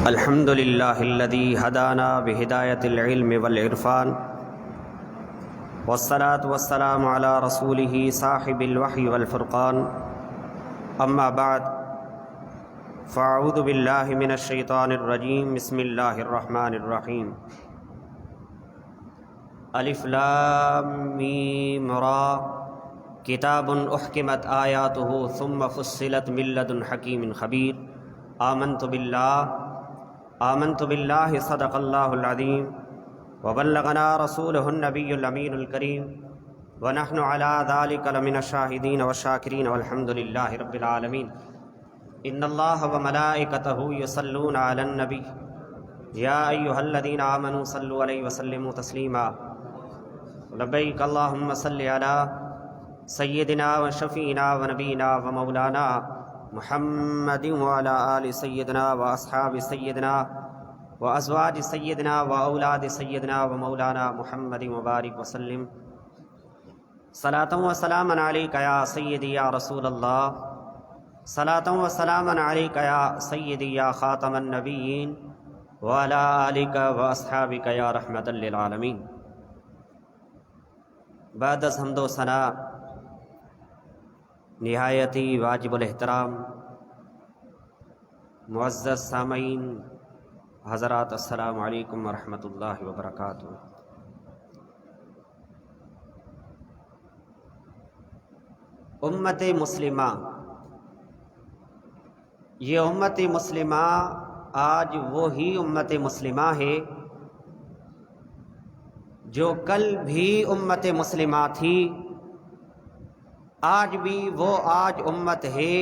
الحمد للہ الذی ہدانا بہدایۃ العلم والعرفان والصلاة والسلام علی رسولہ صاحب الوحی والفرقان اما بعد فاعوذ باللہ من الشیطان الرجیم بسم اللہ الرحمن الرحیم الف لام میم را کتاب احکمت آیاتہ ثم فصلت من لدن حکیم خبیر آمنت باللہ صدق اللہ العظیم وبلغنا رسولہ النبی الامین الکریم ونحن علی ذلک لمن الشاہدین والشاکرین والحمد للہ رب العالمین ان اللہ وملائکتہ یصلون علی النبی یا ایہا الذین آمنوا صلوا علیہ وسلموا تسلیما لبیک اللہم صلی علی سیدنا وشفینا ونبینا ومولانا محمد وعلى آل سیدنا واصحاب سیدنا وازواج سیدنا واولاد سیدنا ومولانا محمد مبارک وسلم صلاة و سلاما علیک یا سیدی یا رسول اللہ صلاة و سلاما علیک یا سیدی یا خاتم النبیین وعلى آلک واصحابک یا رحمت للعالمین۔ بعد از حمد و ثنا نہایتی واجب الاحترام معزز سامعین حضرات، السلام علیکم ورحمۃ اللہ وبرکاتہ۔ امت مسلمہ، یہ امت مسلمہ آج وہی امت مسلمہ ہے جو کل بھی امت مسلمہ تھی، آج بھی وہ امت ہے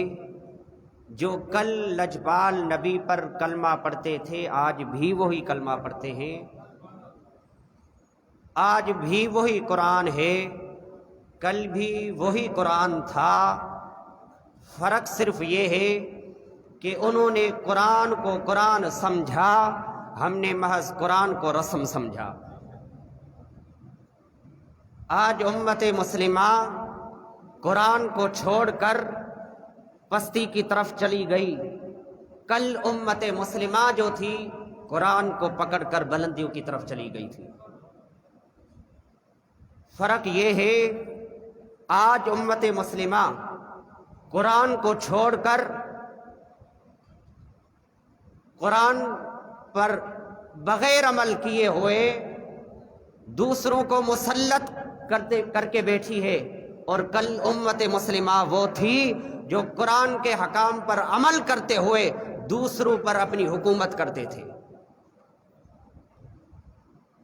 جو کل لجپال نبی پر کلمہ پڑھتے تھے، آج بھی وہی کلمہ پڑھتے ہیں، آج بھی وہی قرآن ہے، کل بھی وہی قرآن تھا۔ فرق صرف یہ ہے کہ انہوں نے قرآن کو قرآن سمجھا، ہم نے محض قرآن کو رسم سمجھا۔ آج امت مسلمہ قرآن کو چھوڑ کر پستی کی طرف چلی گئی، کل امت مسلمہ جو تھی قرآن کو پکڑ کر بلندیوں کی طرف چلی گئی تھی۔ فرق یہ ہے آج امت مسلمہ قرآن کو چھوڑ کر قرآن پر بغیر عمل کیے ہوئے دوسروں کو مسلط کر کے بیٹھی ہے، اور کل امت مسلمہ وہ تھی جو قرآن کے حکام پر عمل کرتے ہوئے دوسروں پر اپنی حکومت کرتے تھے۔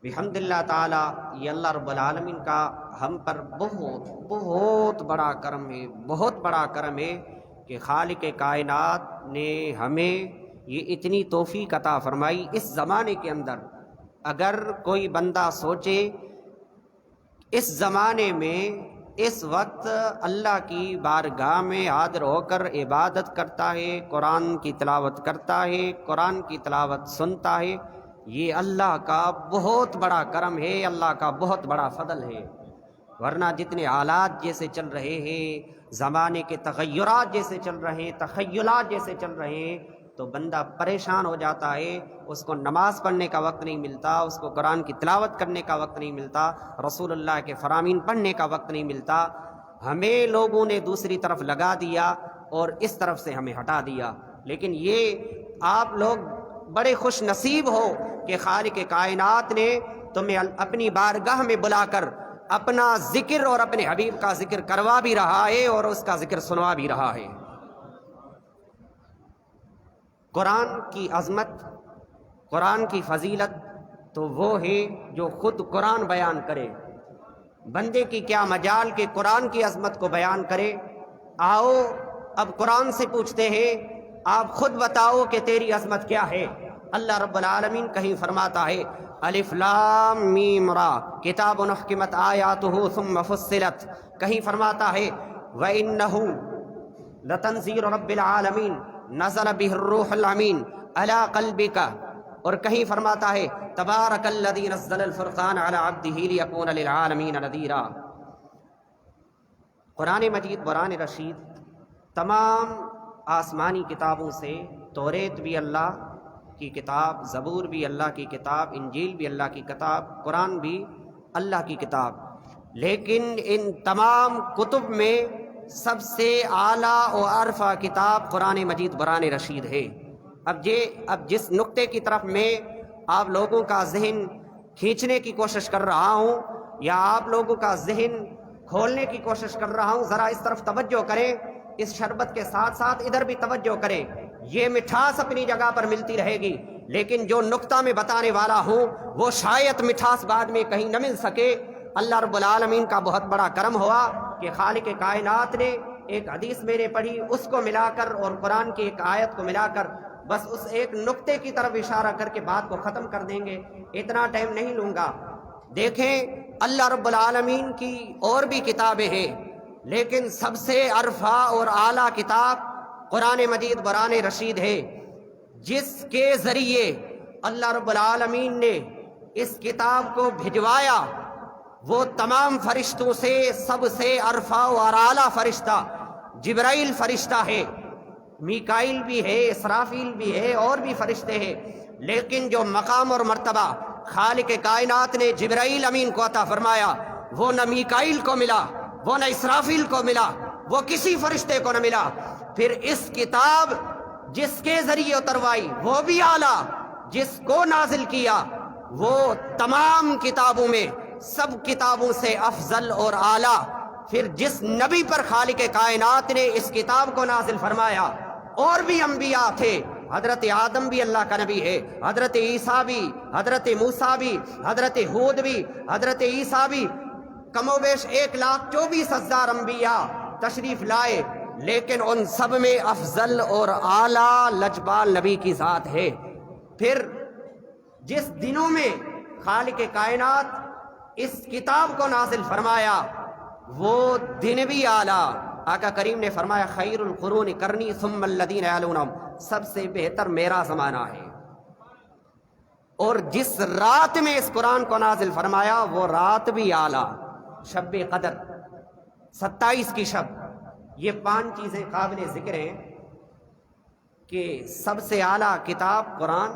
بحمد اللہ تعالی، یہ اللہ رب العالمین کا ہم پر بہت بہت بڑا کرم ہے، بہت بڑا کرم ہے کہ خالق کائنات نے ہمیں یہ اتنی توفیق عطا فرمائی۔ اس زمانے کے اندر اگر کوئی بندہ سوچے اس زمانے میں اس وقت اللہ کی بارگاہ میں حاضر ہو کر عبادت کرتا ہے، قرآن کی تلاوت کرتا ہے، قرآن کی تلاوت سنتا ہے، یہ اللہ کا بہت بڑا کرم ہے، اللہ کا بہت بڑا فضل ہے۔ ورنہ جتنے حالات جیسے چل رہے ہیں، زمانے کے تغیرات جیسے چل رہے ہیں، تخیلات جیسے چل رہے ہیں، تو بندہ پریشان ہو جاتا ہے، اس کو نماز پڑھنے کا وقت نہیں ملتا، اس کو قرآن کی تلاوت کرنے کا وقت نہیں ملتا، رسول اللہ کے فرامین پڑھنے کا وقت نہیں ملتا۔ ہمیں لوگوں نے دوسری طرف لگا دیا اور اس طرف سے ہمیں ہٹا دیا۔ لیکن یہ آپ لوگ بڑے خوش نصیب ہو کہ خالق کائنات نے تمہیں اپنی بارگاہ میں بلا کر اپنا ذکر اور اپنے حبیب کا ذکر کروا بھی رہا ہے اور اس کا ذکر سنوا بھی رہا ہے۔ قرآن کی عظمت، قرآن کی فضیلت تو وہ ہے جو خود قرآن بیان کرے۔ بندے کی کیا مجال کہ قرآن کی عظمت کو بیان کرے۔ آؤ اب قرآن سے پوچھتے ہیں، آپ خود بتاؤ کہ تیری عظمت کیا ہے۔ اللہ رب العالمین کہیں فرماتا ہے الف لام میم را کتاب احکمت آیاتہ ثم فصلت، کہیں فرماتا ہے وَإِنَّهُ لَتَنزِيلُ رَبِّ الْعَالَمِينَ نزل به الروح الامین علی قلبک، اور کہیں فرماتا ہے تبارک الذی نزل الفرقان علی عبدہ لیکون للعالمین نذیرا۔ قرآن مجید، قرآن رشید تمام آسمانی کتابوں سے، توریت بھی اللہ کی کتاب، زبور بھی اللہ کی کتاب، انجیل بھی اللہ کی کتاب، قرآن بھی اللہ کی کتاب، لیکن ان تمام کتب میں سب سے اعلیٰ و ارفع کتاب قرآن مجید قرآن رشید ہے۔ اب جس نقطے کی طرف میں آپ لوگوں کا ذہن کھینچنے کی کوشش کر رہا ہوں یا آپ لوگوں کا ذہن کھولنے کی کوشش کر رہا ہوں، ذرا اس طرف توجہ کریں، اس شربت کے ساتھ ساتھ ادھر بھی توجہ کریں۔ یہ مٹھاس اپنی جگہ پر ملتی رہے گی، لیکن جو نقطہ میں بتانے والا ہوں وہ شاید مٹھاس بعد میں کہیں نہ مل سکے۔ اللہ رب العالمین کا بہت بڑا کرم ہوا کہ خالق کائنات نے ایک حدیث میں نے پڑھی، اس کو ملا کر اور قرآن کی ایک آیت کو ملا کر بس اس ایک نقطے کی طرف اشارہ کر کے بات کو ختم کر دیں گے، اتنا ٹائم نہیں لوں گا۔ دیکھیں، اللہ رب العالمین کی اور بھی کتابیں ہیں، لیکن سب سے ارفع اور اعلیٰ کتاب قرآن مجید قرآن رشید ہے، جس کے ذریعے اللہ رب العالمین نے اس کتاب کو بھجوایا۔ وہ تمام فرشتوں سے سب سے ارفع اور اعلیٰ فرشتہ جبرائیل فرشتہ ہے، میکائیل بھی ہے، اسرافیل بھی ہے، اور بھی فرشتے ہیں، لیکن جو مقام اور مرتبہ خالق کائنات نے جبرائیل امین کو عطا فرمایا وہ نہ میکائیل کو ملا، وہ نہ اسرافیل کو ملا، وہ کسی فرشتے کو نہ ملا۔ پھر اس کتاب جس کے ذریعے اتروائی وہ بھی اعلیٰ، جس کو نازل کیا وہ تمام کتابوں میں سب کتابوں سے افضل اور اعلیٰ۔ پھر جس نبی پر خالق کائنات نے اس کتاب کو نازل فرمایا، اور بھی انبیاء تھے، حضرت آدم بھی اللہ کا نبی ہے، حضرت عیسیٰ بھی، حضرت موسیٰ بھی، حضرت ہود بھی، حضرت عیسیٰ بھی، کم و بیش 1,24,000 انبیاء تشریف لائے، لیکن ان سب میں افضل اور اعلیٰ لجپال نبی کی ذات ہے۔ پھر جس دنوں میں خالق کائنات اس کتاب کو نازل فرمایا وہ دن بھی اعلیٰ۔ آقا کریم نے فرمایا خیر القرون کرنی ثم الذین یلونہم، سب سے بہتر میرا زمانہ ہے۔ اور جس رات میں اس قرآن کو نازل فرمایا وہ رات بھی اعلیٰ، شب قدر، 27 کی شب۔ یہ 5 چیزیں قابل ذکر ہیں کہ سب سے اعلیٰ کتاب قرآن،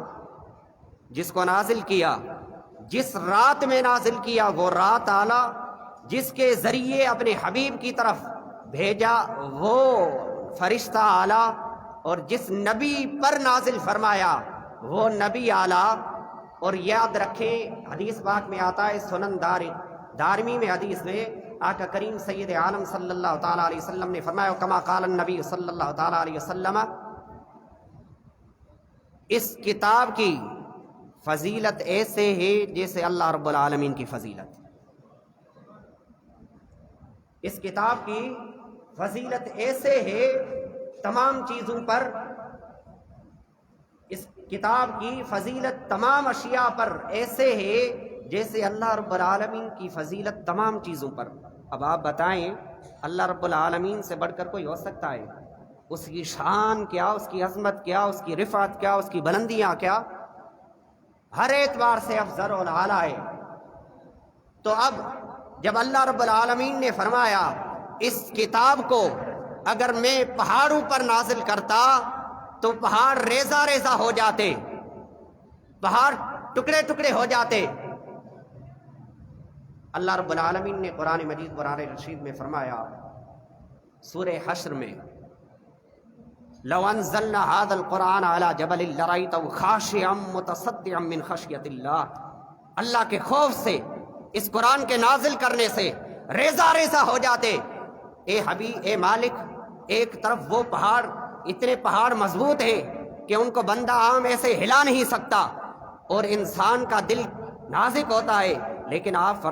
جس کو نازل کیا، جس رات میں نازل کیا وہ رات اعلیٰ، جس کے ذریعے اپنے حبیب کی طرف بھیجا وہ فرشتہ اعلیٰ، اور جس نبی پر نازل فرمایا وہ نبی اعلیٰ۔ اور یاد رکھیں، حدیث پاک میں آتا ہے، سنن دارمی میں حدیث میں آقا کریم سید عالم صلی اللہ تعالیٰ علیہ وسلم نے فرمایا کما قال النبی صلی اللہ تعالیٰ علیہ وسلم، اس کتاب کی فضیلت ایسے ہے جیسے اللہ رب العالمین کی فضیلت۔ اس کتاب کی فضیلت ایسے ہے تمام چیزوں پر، اس کتاب کی فضیلت تمام اشیاء پر ایسے ہے جیسے اللہ رب العالمین کی فضیلت تمام چیزوں پر۔ اب آپ بتائیں اللہ رب العالمین سے بڑھ کر کوئی ہو سکتا ہے؟ اس کی شان کیا، اس کی عظمت کیا، اس کی رفعت کیا، اس کی بلندیاں کیا، ہر اعتبار سے افضل و اعلیٰ ہے۔ تو اب جب اللہ رب العالمین نے فرمایا اس کتاب کو اگر میں پہاڑوں پر نازل کرتا تو پہاڑ ریزہ ریزہ ہو جاتے، پہاڑ ٹکڑے ٹکڑے ہو جاتے۔ اللہ رب العالمین نے قرآن مجید قرآن رشید میں فرمایا سورہ حشر میں لو انزلنا هذا القرآن على جبل لرأيته خاشعا متصدعا من خشیۃ اللہ، اللہ کے خوف سے اس قرآن کے نازل کرنے سے ریزہ ریزہ ہو جاتے۔ اے حبیب، اے مالک، ایک طرف وہ پہاڑ، اتنے پہاڑ مضبوط ہیں کہ ان کو بندہ عام ایسے ہلا نہیں سکتا، اور انسان کا دل نازک ہوتا ہے، لیکن آپ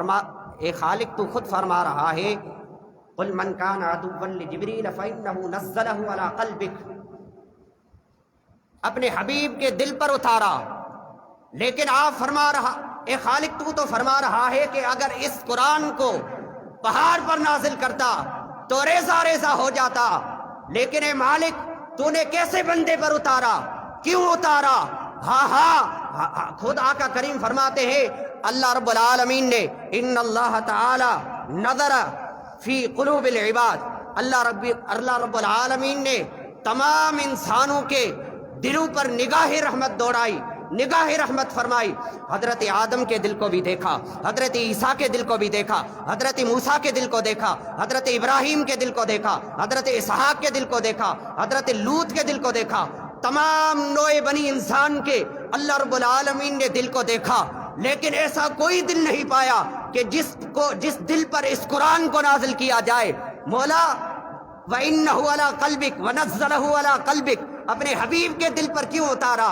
اے خالق تو خود فرما رہا ہے قل من کان عدوا لجبریل فإنہ نزلہ علی قلبک، اپنے حبیب کے دل پر اتارا، لیکن آپ فرما رہا، اے خالق تو فرما رہا ہے کہ اگر اس قرآن کو پہاڑ پر نازل کرتا تو ریزہ ریزہ ہو جاتا، لیکن اے مالک تو نے کیسے بندے پر اتارا، کیوں اتارا؟ ہاں خود آقا کریم فرماتے ہیں اللہ رب العالمین نے ان اللہ تعالی نظر فی قلوب العباد، اللہ رب العالمین نے تمام انسانوں کے دلوں پر نگاہ رحمت دوڑائی، نگاہ رحمت فرمائی. حضرت آدم کے دل کو بھی دیکھا, حضرت عیسیٰ کے دل کو بھی دیکھا, حضرت موسیٰ کے دل کو دیکھا, حضرت ابراہیم کے دل کو دیکھا, حضرت اسحاق کے دل کو دیکھا, حضرت لوط کے دل کو دیکھا. تمام نوع بنی انسان کے اللہ رب العالمین نے دل کو دیکھا, لیکن ایسا کوئی دل نہیں پایا کہ جس دل پر اس قرآن کو نازل کیا جائے. مولا وَإِنَّهُ عَلَىٰ قَلْبِكَ وَنَزَّلَهُ عَلَىٰ قَلْبِكَ اپنے حبیب کے دل پر کیوں اتارا؟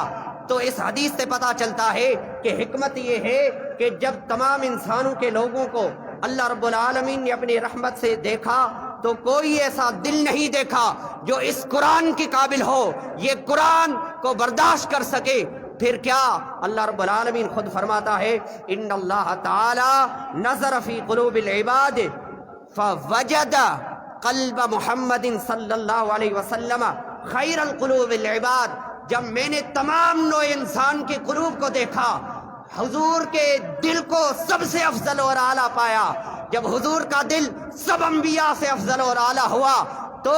تو اس حدیث سے پتا چلتا ہے کہ حکمت یہ ہے کہ جب تمام انسانوں کے لوگوں کو اللہ رب العالمین نے اپنی رحمت سے دیکھا تو کوئی ایسا دل نہیں دیکھا جو اس قرآن کی قابل ہو, یہ قرآن کو برداشت کر سکے. پھر کیا اللہ رب العالمین خود فرماتا ہے ان اللہ تعالی نظر فی قلوب العباد فوجد قلب محمد صلی اللہ علیہ وسلم خیر القلوب العباد. جب میں نے تمام نوع انسان کے قلوب کو دیکھا, حضور کے دل کو سب سے افضل اور اعلیٰ پایا. جب حضور کا دل سب انبیاء سے افضل اور اعلیٰ ہوا تو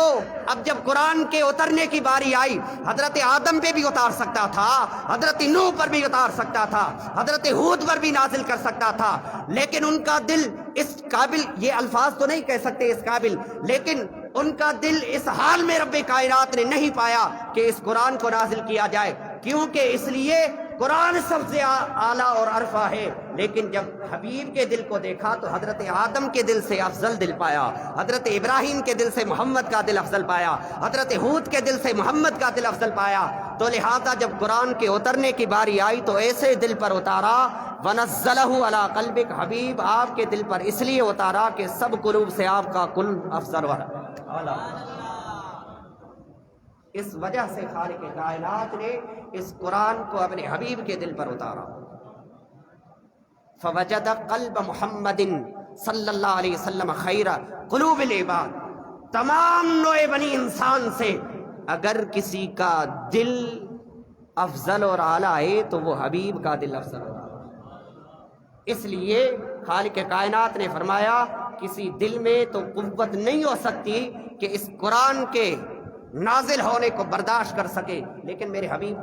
اب جب قرآن کے اترنے کی باری آئی, حضرت آدم پہ بھی اتار سکتا تھا, حضرت نوح پر بھی اتار سکتا تھا, حضرت ہود پر بھی نازل کر سکتا تھا, لیکن ان کا دل اس قابل, یہ الفاظ تو نہیں کہہ سکتے اس قابل, لیکن ان کا دل اس حال میں رب کائنات نے نہیں پایا کہ اس قرآن کو نازل کیا جائے. کیونکہ اس لیے قرآن سب سے اعلیٰ اور عرفہ ہے, لیکن جب حبیب کے دل کو دیکھا تو حضرت آدم کے دل سے افضل دل پایا, حضرت ابراہیم کے دل سے محمد کا دل افضل پایا, حضرت ہود کے دل سے محمد کا دل افضل پایا. تو لہذا جب قرآن کے اترنے کی باری آئی تو ایسے دل پر اتارا وَنَزَّلَهُ عَلَىٰ قَلْبِكَ, حبیب آپ کے دل پر اس لیے اتارا کہ سب قلوب سے آپ کا قلب افضل و اعلیٰ. اس وجہ سے خالق کائنات نے اس قرآن کو اپنے حبیب کے دل پر اتارا. فوجد قلب محمد صلی اللہ علیہ وسلم خیر قلوب العباد. تمام نوع بنی انسان سے اگر کسی کا دل افضل اور اعلیٰ ہے تو وہ حبیب کا دل افضل اور اعلیٰ. اس لیے خالق کائنات نے فرمایا کسی دل میں تو قوت نہیں ہو سکتی کہ اس قرآن کے نازل ہونے کو برداشت کر سکے, لیکن میرے حبیب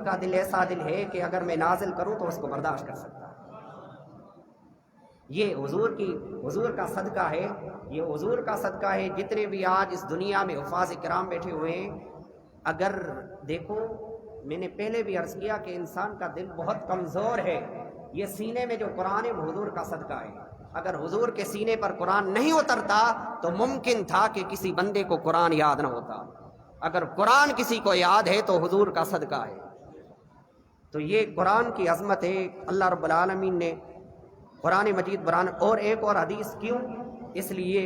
کا دل ایسا دل ہے کہ اگر میں نازل کروں تو اس کو برداشت کر سکتا ہے. یہ حضور کا صدقہ ہے, یہ حضور کا صدقہ ہے. جتنے بھی آج اس دنیا میں حفاظ کرام بیٹھے ہوئے ہیں, اگر دیکھو میں نے پہلے بھی عرض کیا کہ انسان کا دل بہت کمزور ہے. یہ سینے میں جو قرآن ہے وہ حضور کا صدقہ ہے. اگر حضور کے سینے پر قرآن نہیں اترتا تو ممکن تھا کہ کسی بندے کو قرآن یاد نہ ہوتا. اگر قرآن کسی کو یاد ہے تو حضور کا صدقہ ہے. تو یہ قرآن کی عظمت ہے. اللہ رب العالمین نے قرآن مجید بران. اور ایک اور حدیث کیوں, اس لیے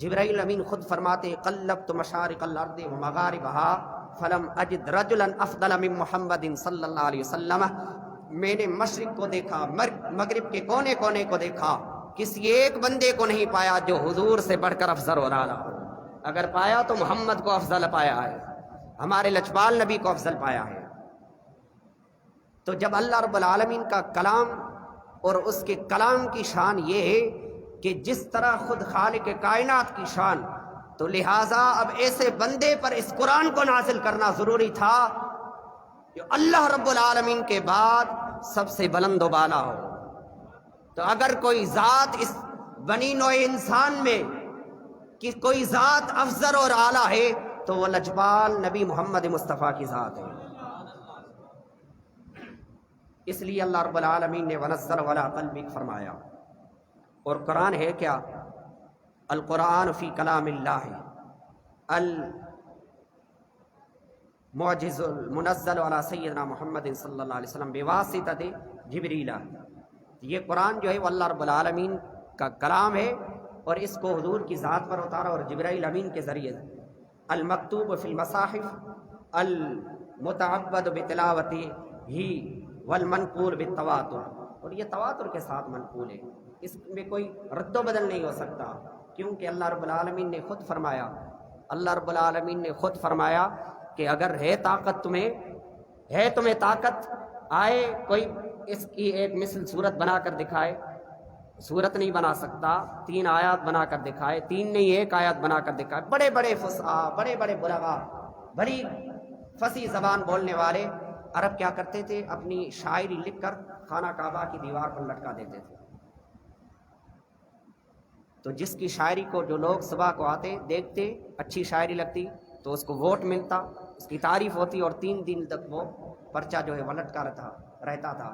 جبرائیل امین خود فرماتے قلبت مشارق الارض ومغاربها فلم اجد رجلا افضل من محمد صلی اللہ علیہ وسلم. میں نے مشرق کو دیکھا, مغرب کے کونے کونے کو دیکھا, کسی ایک بندے کو نہیں پایا جو حضور سے بڑھ کر افضل اور اعلیٰ ہو. اگر پایا تو محمد کو افضل پایا ہے, ہمارے لجپال نبی کو افضل پایا ہے. تو جب اللہ رب العالمین کا کلام اور اس کے کلام کی شان یہ ہے کہ جس طرح خود خالق کائنات کی شان, تو لہٰذا اب ایسے بندے پر اس قرآن کو نازل کرنا ضروری تھا جو اللہ رب العالمین کے بعد سب سے بلند و بالا ہو. تو اگر کوئی ذات اس بنی نوع انسان میں کہ کوئی ذات افضل اور اعلیٰ ہے تو وہ لجپال نبی محمد مصطفیٰ کی ذات ہے. اس لیے اللہ رب العالمین نے وَنَزَّلَ عَلَىٰ قَلْبِكَ فرمایا. اور قرآن ہے کیا؟ القرآن فی کلام اللہ المعجز المنزل علی سیدنا محمد صلی اللہ علیہ وسلم بواسطۃ جبریل. یہ قرآن جو ہے وہ اللہ رب العالمین کا کلام ہے اور اس کو حضور کی ذات پر اتارا اور جبرائیل امین کے ذریعے. المکتوب فی المصاحف المتعبد بتلاوتہ والمنقول بالتواتر. اور یہ تواتر کے ساتھ منقول ہے, اس میں کوئی رد و بدل نہیں ہو سکتا, کیونکہ اللہ رب العالمین نے خود فرمایا, اللہ رب العالمین نے خود فرمایا کہ اگر ہے طاقت تمہیں طاقت آئے, کوئی اس کی ایک مثل صورت بنا کر دکھائے. صورت نہیں بنا سکتا, 3 آیات بنا کر دکھائے, 3 نہیں 1 آیات بنا کر دکھائے. بڑے بڑے فصحا, بڑے بڑے بلغا, بڑی فصیح زبان بولنے والے عرب کیا کرتے تھے، اپنی شاعری لکھ کر خانہ کعبہ کی دیوار پر لٹکا دیتے تھے. تو جس کی شاعری کو جو لوگ صبح کو آتے دیکھتے، اچھی شاعری لگتی تو اس کو ووٹ ملتا، اس کی تعریف ہوتی، اور 3 دن تک وہ پرچہ جو ہے وہ لٹکا رہتا تھا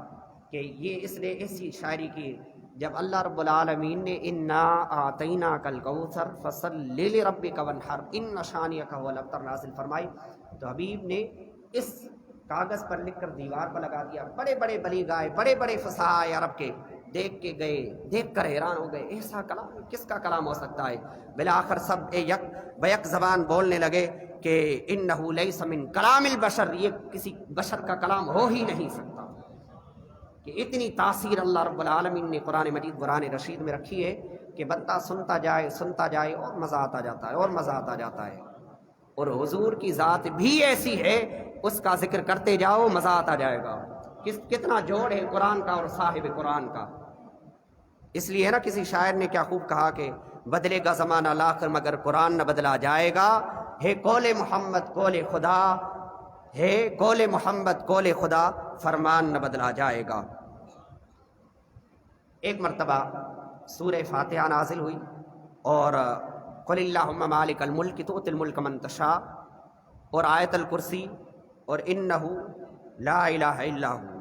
کہ یہ اس نے ایسی شاعری کی. جب اللہ رب العالمین نے انا اعطیناک الکوثر فصلی لربک وانحر ان شانئک هو الابتر نازل فرمائی، تو حبیب نے اس کاغذ پر لکھ کر دیوار پر لگا دیا. بڑے بڑے بلی گائے، بڑے بڑے فصاحہ عرب کے دیکھ کے گئے، دیکھ کر حیران ہو گئے، ایسا کلام کس کا کلام ہو سکتا ہے. بالآخر سب یک بیک زبان بولنے لگے کہ انہ لیس من کلام البشر، یہ کسی بشر کا کلام ہو ہی نہیں سکتا. کہ اتنی تاثیر اللہ رب العالمین نے قرآن مجید قرآن رشید میں رکھی ہے کہ بندہ سنتا جائے اور مزہ آتا جاتا ہے اور مزہ آتا جاتا ہے. اور حضور کی ذات بھی ایسی ہے، اس کا ذکر کرتے جاؤ مزہ آتا جائے گا. کتنا جوڑ ہے قرآن کا اور صاحب قرآن کا. اس لیے نا کسی شاعر نے کیا خوب کہا کہ بدلے گا زمانہ لاکھ مگر قرآن نہ بدلا جائے گا. ہے قول محمد قول خدا، ہے قول محمد قول خدا، فرمان نہ بدلا جائے گا. ایک مرتبہ سورہ فاتحہ نازل ہوئی اور قل اللہم مالک الملک تؤتی الملک من تشاء اور آیت الکرسی اور انہ لا الہ الا ہو.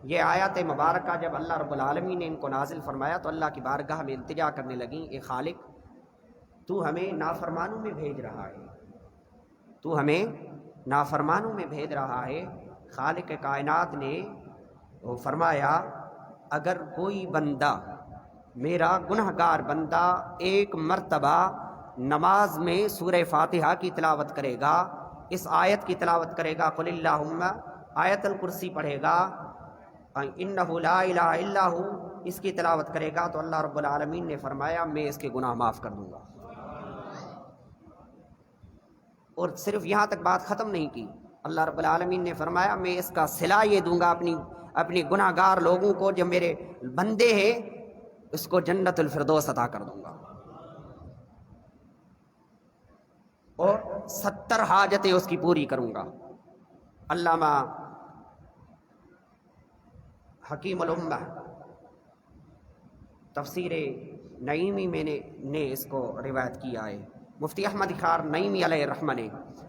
یہ آیات مبارکہ جب اللہ رب العالمین نے ان کو نازل فرمایا تو اللہ کی بارگاہ میں التجا کرنے لگیں، اے خالق تو ہمیں نافرمانوں میں بھیج رہا ہے، تو ہمیں نافرمانوں میں بھیج رہا ہے. خالق کائنات نے وہ فرمایا اگر کوئی بندہ میرا گنہگار بندہ ایک مرتبہ نماز میں سورہ فاتحہ کی تلاوت کرے گا، اس آیت کی تلاوت کرے گا، قل اللہم، آیت الکرسی پڑھے گا، انہ لا الہ الا ہو، اس کی تلاوت کرے گا، تو اللہ رب العالمین نے فرمایا میں اس کے گناہ معاف کر دوں گا. اور صرف یہاں تک بات ختم نہیں کی، اللہ رب العالمین نے فرمایا میں اس کا صلہ یہ دوں گا اپنی گناہ گار لوگوں کو، جو میرے بندے ہیں اس کو جنت الفردوس عطا کر دوں گا، اور 70 حاجتیں اس کی پوری کروں گا. علامہ حکیم الامہ تفسیر نعیمی میں نے اس کو روایت کیا ہے، مفتی احمد خار نعیمی علیہ الرحمہ نے.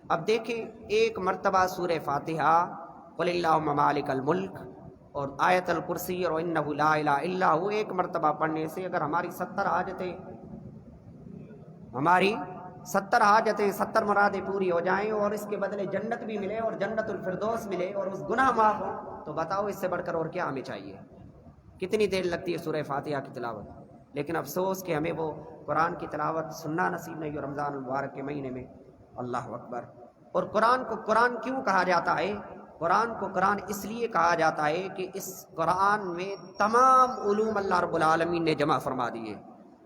اب دیکھیں ایک مرتبہ سورہ فاتحہ، قل اللہم مالک الملک اور آیت الکرسی اور انہ لا الہ الا ہو ایک مرتبہ پڑھنے سے اگر ہماری 70 حاجتیں 70 مرادیں پوری ہو جائیں اور اس کے بدلے جنت بھی ملے اور جنت الفردوس ملے اور اس گناہ معاف ہو، تو بتاؤ اس سے بڑھ کر اور کیا ہمیں چاہیے. کتنی دیر لگتی ہے سورہ فاتحہ کی تلاوت، لیکن افسوس کہ ہمیں وہ قرآن کی تلاوت سننا نصیب نہیں. اور رمضان المبارک کے مہینے میں اللہ اکبر. اور قرآن کو قرآن کیوں کہا جاتا ہے؟ قرآن کو قرآن اس لیے کہا جاتا ہے کہ اس قرآن میں تمام علوم اللہ رب العالمین نے جمع فرما دیے،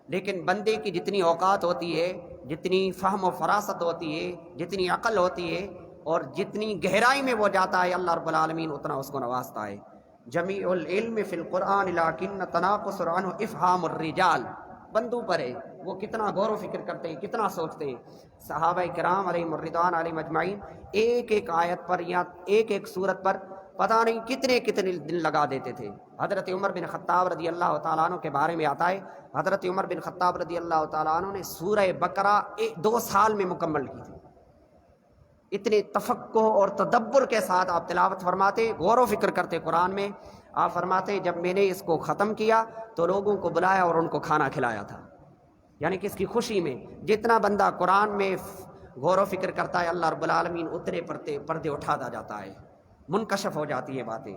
لیکن بندے کی جتنی اوقات ہوتی ہے، جتنی فہم و فراست ہوتی ہے، جتنی عقل ہوتی ہے اور جتنی گہرائی میں وہ جاتا ہے، اللہ رب العالمین اتنا اس کو نوازتا ہے. جمیع العلم فی القرآن لیکن تناقص عنہ افہام الرجال. بندوں پر ہے وہ کتنا غور و فکر کرتے ہیں، کتنا سوچتے ہیں. صحابہ کرام علیہم الرضوان علیہم اجمعین ایک ایک آیت پر یا ایک ایک سورت پر پتہ نہیں کتنے دن لگا دیتے تھے. حضرت عمر بن خطاب رضی اللہ تعالیٰ عنہ کے بارے میں آتا ہے، حضرت عمر بن خطاب رضی اللہ تعالیٰ عنہ نے سورہ بقرہ 2 سال میں مکمل کی تھی. اتنے تفقہ اور تدبر کے ساتھ آپ تلاوت فرماتے، غور و فکر کرتے قرآن میں. آپ فرماتے جب میں نے اس کو ختم کیا تو لوگوں کو بلایا اور ان کو کھانا کھلایا تھا. یعنی کہ اس کی خوشی میں جتنا بندہ قرآن میں غور و فکر کرتا ہے، اللہ رب العالمین اتنے پردے اٹھاتا جاتا ہے، منکشف ہو جاتی ہے باتیں.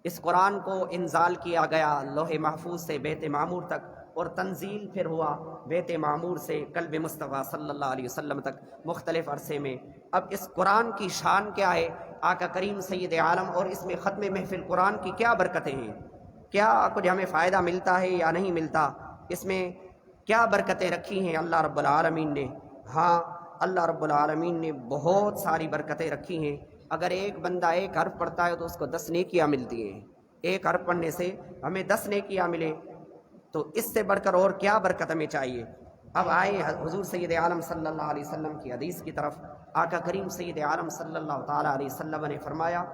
اس قرآن کو انزال کیا گیا لوح محفوظ سے بیت معمور تک، اور تنزیل پھر ہوا بیت معمور سے قلب مصطفیٰ صلی اللہ علیہ وسلم تک مختلف عرصے میں. اب اس قرآن کی شان کیا ہے؟ آقا کریم سید عالم اور اس میں ختم محفل قرآن کی کیا برکتیں ہیں؟ کیا کچھ ہمیں فائدہ ملتا ہے یا نہیں ملتا؟ اس میں کیا برکتیں رکھی ہیں اللہ رب العالمین نے؟ ہاں، اللہ رب العالمین نے بہت ساری برکتیں رکھی ہیں. اگر ایک بندہ ایک حرف پڑھتا ہے تو اس کو 10 نیکیاں ملتی ہیں. ایک حرف پڑھنے سے ہمیں 10 نیکیاں ملے، تو اس سے بڑھ کر اور کیا برکت ہمیں چاہیے؟ اب آئے حضور سید عالم صلی اللہ علیہ وسلم کی حدیث کی طرف۔ آقا کریم سید عالم صلی اللہ تعالیٰ علیہ وسلم نے فرمایا،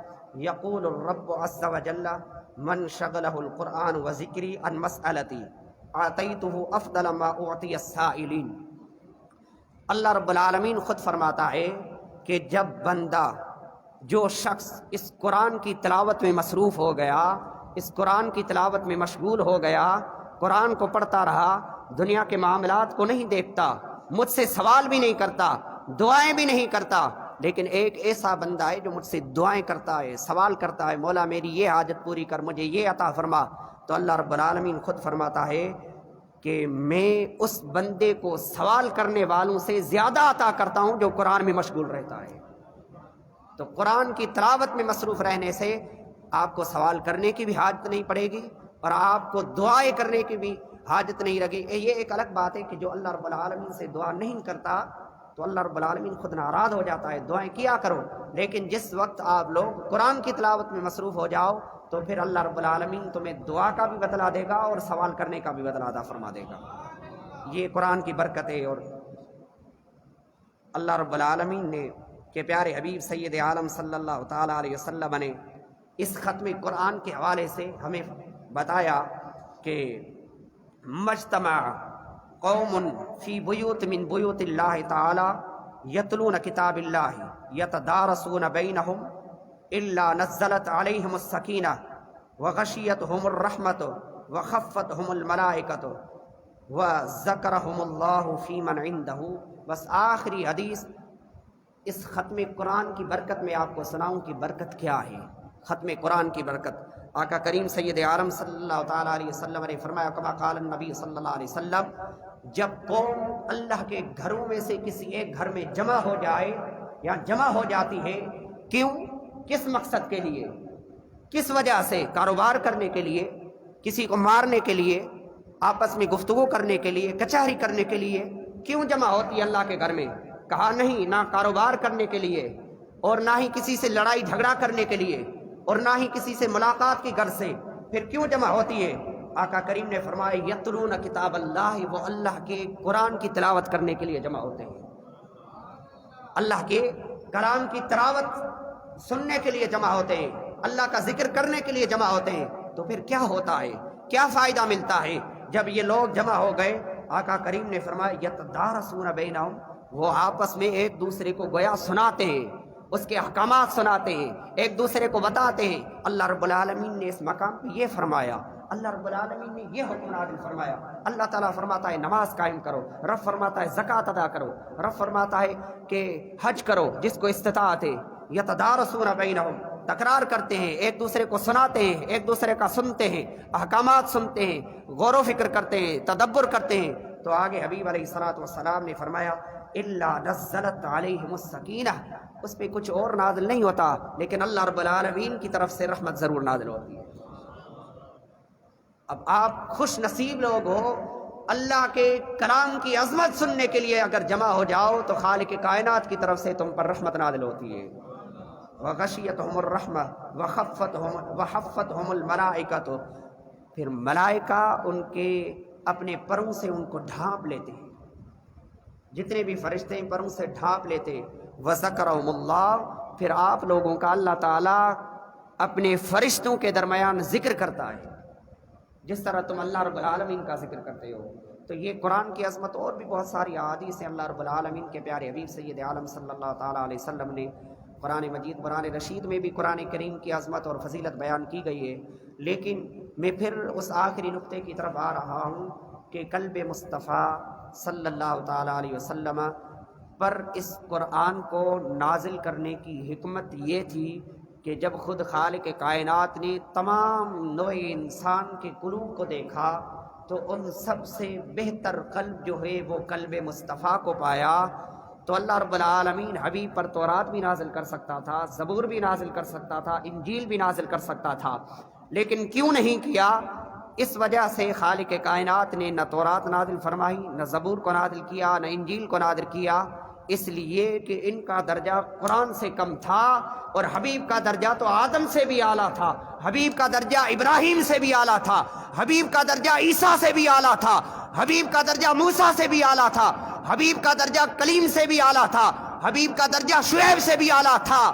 یقول الرب عز وجل من شغلہ القرآن و ذکری عن مسئلتی اعطیتہ افضل ما اعطی السائلین۔ اللہ رب العالمین خود فرماتا ہے کہ جب بندہ، جو شخص اس قرآن کی تلاوت میں مصروف ہو گیا، اس قرآن کی تلاوت میں مشغول ہو گیا، قرآن کو پڑھتا رہا، دنیا کے معاملات کو نہیں دیکھتا، مجھ سے سوال بھی نہیں کرتا، دعائیں بھی نہیں کرتا، لیکن ایک ایسا بندہ ہے جو مجھ سے دعائیں کرتا ہے، سوال کرتا ہے، مولا میری یہ حاجت پوری کر، مجھے یہ عطا فرما، تو اللہ رب العالمین خود فرماتا ہے کہ میں اس بندے کو سوال کرنے والوں سے زیادہ عطا کرتا ہوں جو قرآن میں مشغول رہتا ہے۔ تو قرآن کی تلاوت میں مصروف رہنے سے آپ کو سوال کرنے کی بھی حاجت نہیں پڑے گی، اور آپ کو دعائیں کرنے کی بھی حاجت نہیں رہے گی۔ یہ ایک الگ بات ہے کہ جو اللہ رب العالمین سے دعا نہیں کرتا تو اللہ رب العالمین خود ناراض ہو جاتا ہے، دعائیں کیا کرو، لیکن جس وقت آپ لوگ قرآن کی تلاوت میں مصروف ہو جاؤ تو پھر اللہ رب العالمین تمہیں دعا کا بھی بدلہ دے گا اور سوال کرنے کا بھی بدلہ عطا فرما دے گا۔ یہ قرآن کی برکت ہے۔ اور اللہ رب العالمین نے کہ پیارے حبیب سید عالم صلی اللہ تعالیٰ علیہ وسلم نے اس ختم قرآن کے حوالے سے ہمیں بتایا کہ مجتمع قوم فی بیوت من بیوت اللہ تعالی یتلون کتاب اللہ یتدارسون بینہم الا نزلت علیہم السکینہ وغشیتہم الرحمت وخفتہم الملائکۃ وذکرہم اللہ فی من عندہ۔ بس آخری حدیث اس ختم قرآن کی برکت میں آپ کو سناؤں کہ برکت کیا ہے۔ ختم قرآن کی برکت، آقا کریم سید عالم صلی اللہ تعالیٰ علیہ وسلم نے فرمایا، کما قال النبی صلی اللہ علیہ وسلم، جب قوم اللہ کے گھروں میں سے کسی ایک گھر میں جمع ہو جائے یا جمع ہو جاتی ہے، کیوں، کس مقصد کے لیے، کس وجہ سے، کاروبار کرنے کے لیے، کسی کو مارنے کے لیے، آپس میں گفتگو کرنے کے لیے، کچہری کرنے کے لیے، کیوں جمع ہوتی ہے اللہ کے گھر میں؟ کہا نہیں، نہ کاروبار کرنے کے لیے، اور نہ ہی کسی سے لڑائی جھگڑا کرنے کے لیے، اور نہ ہی کسی سے ملاقات کی غرض سے، پھر کیوں جمع ہوتی ہے؟ آقا کریم نے فرمایا، یتلون کتاب اللہ، وہ اللہ کے قرآن کی تلاوت کرنے کے لیے جمع ہوتے ہیں، اللہ کے کلام کی تلاوت سننے کے لیے جمع ہوتے ہیں، اللہ کا ذکر کرنے کے لیے جمع ہوتے ہیں۔ تو پھر کیا ہوتا ہے، کیا فائدہ ملتا ہے جب یہ لوگ جمع ہو گئے؟ آقا کریم نے فرمایا، یتدارسون بینہم، وہ آپس میں ایک دوسرے کو گویا سناتے ہیں، اس کے احکامات سناتے ہیں، ایک دوسرے کو بتاتے ہیں۔ اللہ رب العالمین نے اس مقام پہ یہ فرمایا، اللہ رب العالمین نے یہ حکم نازل فرمایا۔ اللہ تعالیٰ فرماتا ہے نماز قائم کرو، رب فرماتا ہے زکوٰۃ ادا کرو، رب فرماتا ہے کہ حج کرو جس کو استطاعت ہے۔ یتدارسون بینہم، تکرار کرتے ہیں، ایک دوسرے کو سناتے ہیں، ایک دوسرے کا سنتے ہیں، احکامات سنتے ہیں، غور و فکر کرتے ہیں، تدبر کرتے ہیں۔ تو آگے حبیب علیہ الصلوۃ والسلام نے فرمایا، الا نزلت علیہم السکینہ، اس پہ کچھ اور نازل نہیں ہوتا، لیکن اللہ رب العالمین کی طرف سے رحمت ضرور نازل ہوتی ہے۔ اب آپ خوش نصیب لوگ ہو، اللہ کے کلام کی عظمت سننے کے لیے اگر جمع ہو جاؤ تو خالق کائنات کی طرف سے تم پر رحمت نازل ہوتی ہے۔ وغشیتہم الرحمہ وحفتہم الملائکۃ، پھر ملائکہ ان کے اپنے پروں سے ان کو ڈھانپ لیتے ہیں، جتنے بھی فرشتے ہیں پروں سے ڈھانپ لیتے ہیں۔ وذکرہم اللہ، پھر آپ لوگوں کا اللہ تعالیٰ اپنے فرشتوں کے درمیان ذکر کرتا ہے، جس طرح تم اللہ رب العالمین کا ذکر کرتے ہو۔ تو یہ قرآن کی عظمت، اور بھی بہت ساری احادیث ہیں اللہ رب العالمین کے پیارے حبیب سید عالم صلی اللہ تعالیٰ علیہ وسلم نے قرآن مجید، قرآن رشید میں بھی قرآن کریم کی عظمت اور فضیلت بیان کی گئی ہے۔ لیکن میں پھر اس آخری نقطے کی طرف آ رہا ہوں کہ قلب مصطفیٰ صلی اللہ تعالیٰ علیہ وسلم پر اس قرآن کو نازل کرنے کی حکمت یہ تھی کہ جب خود خالق کائنات نے تمام نوع انسان کے قلوب کو دیکھا تو ان سب سے بہتر قلب جو ہے وہ قلب مصطفیٰ کو پایا۔ تو اللہ رب العالمین حبیب پر تورات بھی نازل کر سکتا تھا، زبور بھی نازل کر سکتا تھا، انجیل بھی نازل کر سکتا تھا، لیکن کیوں نہیں کیا؟ اس وجہ سے خالق کائنات نے نہ تورات نازل فرمائی، نہ زبور کو نازل کیا، نہ انجیل کو نازل کیا، اس لیے کہ ان کا درجہ قرآن سے کم تھا، اور حبیب کا درجہ تو آدم سے بھی اعلیٰ تھا، حبیب کا درجہ ابراہیم سے بھی اعلیٰ تھا، حبیب کا درجہ عیسیٰ سے بھی اعلیٰ تھا، حبیب کا درجہ موسیٰ سے بھی اعلیٰ تھا، حبیب کا درجہ کلیم سے بھی اعلیٰ تھا، حبیب کا درجہ شعیب سے بھی اعلیٰ تھا۔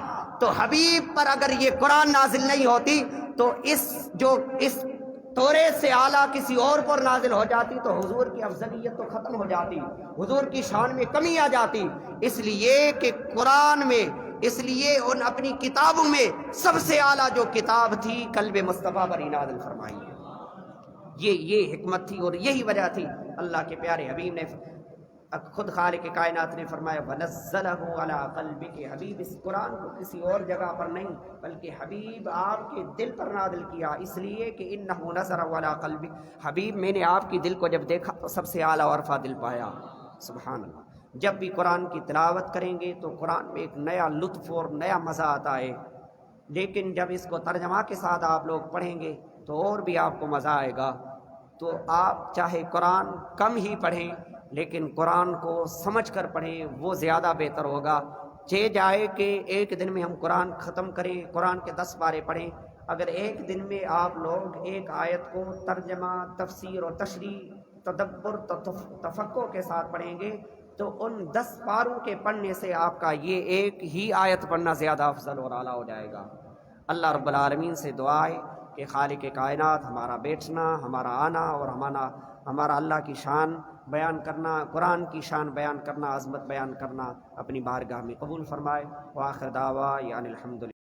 تو حبیب پر اگر یہ قرآن نازل نہیں ہوتی تو اس توریت سے اعلیٰ کسی اور پر نازل ہو جاتی تو حضور کی افضلیت تو ختم ہو جاتی، حضور کی شان میں کمی آ جاتی۔ اس لیے کہ قرآن میں، اس لیے ان اپنی کتابوں میں سب سے اعلیٰ جو کتاب تھی قلب مصطفیٰ پر نازل فرمائی ہے۔ یہ حکمت تھی اور یہی وجہ تھی اللہ کے پیارے حبیب نے خود خالق کائنات نے فرمایا وَنَزَّلَهُ عَلَىٰ قَلْبِكَ، حبیب اس قرآن کو کسی اور جگہ پر نہیں بلکہ حبیب آپ کے دل پر نازل کیا، اس لیے کہ إِنَّهُ نَزَلَ عَلَىٰ قَلْبِكَ، حبیب میں نے آپ کی دل کو جب دیکھا تو سب سے اعلیٰ اور ارفع دل پایا۔ سبحان اللہ۔ جب بھی قرآن کی تلاوت کریں گے تو قرآن میں ایک نیا لطف اور نیا مزہ آتا ہے، لیکن جب اس کو ترجمہ کے ساتھ آپ لوگ پڑھیں گے تو اور بھی آپ کو مزہ آئے گا۔ تو آپ چاہے قرآن کم ہی پڑھیں لیکن قرآن کو سمجھ کر پڑھیں، وہ زیادہ بہتر ہوگا۔ جائے کہ ایک دن میں ہم قرآن ختم کریں، قرآن کے 10 پارے پڑھیں، اگر ایک دن میں آپ لوگ ایک آیت کو ترجمہ، تفسیر اور تشریح، تدبر، تفکر کے ساتھ پڑھیں گے تو ان 10 پاروں کے پڑھنے سے آپ کا یہ ایک ہی آیت پڑھنا زیادہ افضل اور اعلیٰ ہو جائے گا۔ اللہ رب العالمین سے دعا ہے کہ خالق کائنات ہمارا بیٹھنا، ہمارا آنا اور ہمارا اللہ کی شان بیان کرنا، قرآن کی شان بیان کرنا، عظمت بیان کرنا اپنی بارگاہ میں قبول فرمائے۔ وآخر دعوانا الحمدللہ۔